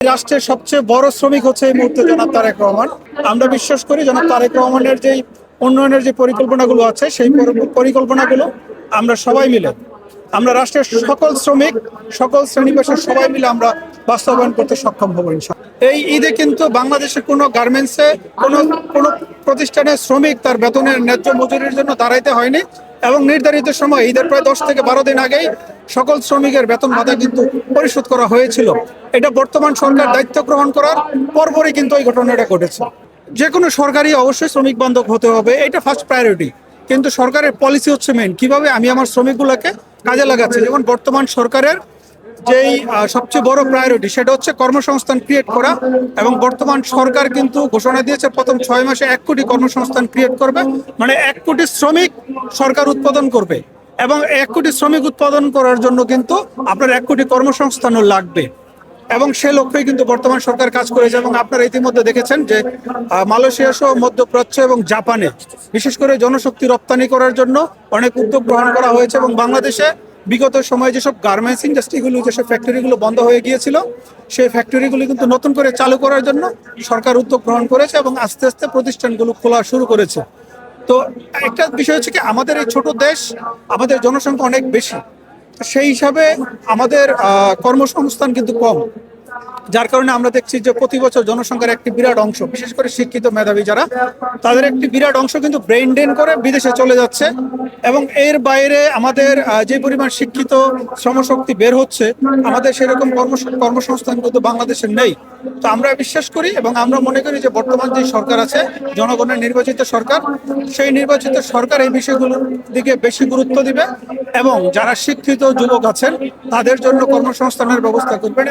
রাষ্ট্রের সবচেয়ে বড় শ্রমিক হচ্ছে এই মুহূর্তে জনাব তারেক রহমান। আমরা বিশ্বাস করি জনাব তারেক রহমানের যেই উন্নয়নের যে পরিকল্পনাগুলো আছে সেই পরিকল্পনাগুলো আমরা সবাই মিলে, আমরা রাষ্ট্রের সকল শ্রমিক, সকল শ্রেণী পেশার সবাই মিলে আমরা বাস্তবায়ন করতে সক্ষম হব ইনশাআল্লাহ। এই ঈদে কিন্তু বাংলাদেশের কোনো গার্মেন্টসে কোনো কোনো প্রতিষ্ঠানের শ্রমিক তার বেতনের ন্যায্য মজুরির জন্য দাঁড়াইতে হয়নি এবং নির্ধারিত সময় ঈদের প্রায় 10 থেকে 12 দিন আগেই সকল শ্রমিকের বেতন ভাতা কিন্তু পরিশোধ করা হয়েছিল। এটা বর্তমান সরকার দায়িত্ব গ্রহণ করার পরপরই কিন্তু এই ঘটনাটা ঘটেছে। যে কোনো সরকারই অবশ্যই শ্রমিক বান্ধব হতে হবে, এটা ফার্স্ট প্রায়োরিটি, কিন্তু সরকারের পলিসি হচ্ছে মেইন। কিভাবে আমি আমার শ্রমিকগুলোকে কাজে লাগাচ্ছি। যেমন বর্তমান সরকারের যেই সবচেয়ে বড় প্রায়োরিটি সেটা হচ্ছে কর্মসংস্থান ক্রিয়েট করা, এবং বর্তমান সরকার কিন্তু ঘোষণা দিয়েছে প্রথম 6 মাসে 1 কোটি কর্মসংস্থান ক্রিয়েট করবে, মানে 1 কোটি শ্রমিক সরকার উৎপাদন করবে। এবং 1 কোটি শ্রমিক উৎপাদন করার জন্য কিন্তু আপনার 1 কোটি কর্মসংস্থানও লাগবে, এবং সে লক্ষ্যেই কিন্তু বর্তমান সরকার কাজ করেছে। এবং আপনারা ইতিমধ্যে দেখেছেন যে মালয়েশিয়া সহ মধ্যপ্রাচ্য এবং জাপানে বিশেষ করে জনশক্তি রপ্তানি করার জন্য অনেক উদ্যোগ গ্রহণ করা হয়েছে। এবং বাংলাদেশে বিগত সময়ে যেসব গার্মেন্টস ইন্ডাস্ট্রিগুলো, যেসব ফ্যাক্টরিগুলো বন্ধ হয়ে গিয়েছিল, সেই ফ্যাক্টরিগুলো কিন্তু নতুন করে চালু করার জন্য সরকার উদ্যোগ গ্রহণ করেছে এবং আস্তে আস্তে প্রতিষ্ঠানগুলো খোলা শুরু করেছে। তো একটা বিষয় হচ্ছে কি, আমাদের এই ছোট দেশ, আমাদের জনসংখ্যা অনেক বেশি, সেই হিসাবে আমাদের কর্মসংস্থান কিন্তু কম, যার কারণে আমরা দেখছি যে প্রতি বছর জনসংখ্যার একটি বিরাট অংশ, বিশেষ করে শিক্ষিত মেধাবী যারা, তাদের একটি বিরাট অংশ কিন্তু ব্রেইন ড্রেন করে বিদেশে চলে যাচ্ছে। এবং এর বাইরে আমাদের যে পরিমাণ শিক্ষিত শ্রমশক্তি বের হচ্ছে, আমাদের সেরকম কর্মসংস্থান কিন্তু বাংলাদেশের নেই। তো আমরা বিশ্বাস করি এবং আমরা মনে করি যে বর্তমান যে সরকার আছে, জনগণের নির্বাচিত সরকার, সেই নির্বাচিত সরকার এই বিষয়গুলোর দিকে বেশি গুরুত্ব দিবে এবং যারা শিক্ষিত যুবক আছেন তাদের জন্য কর্মসংস্থানের ব্যবস্থা করবেন।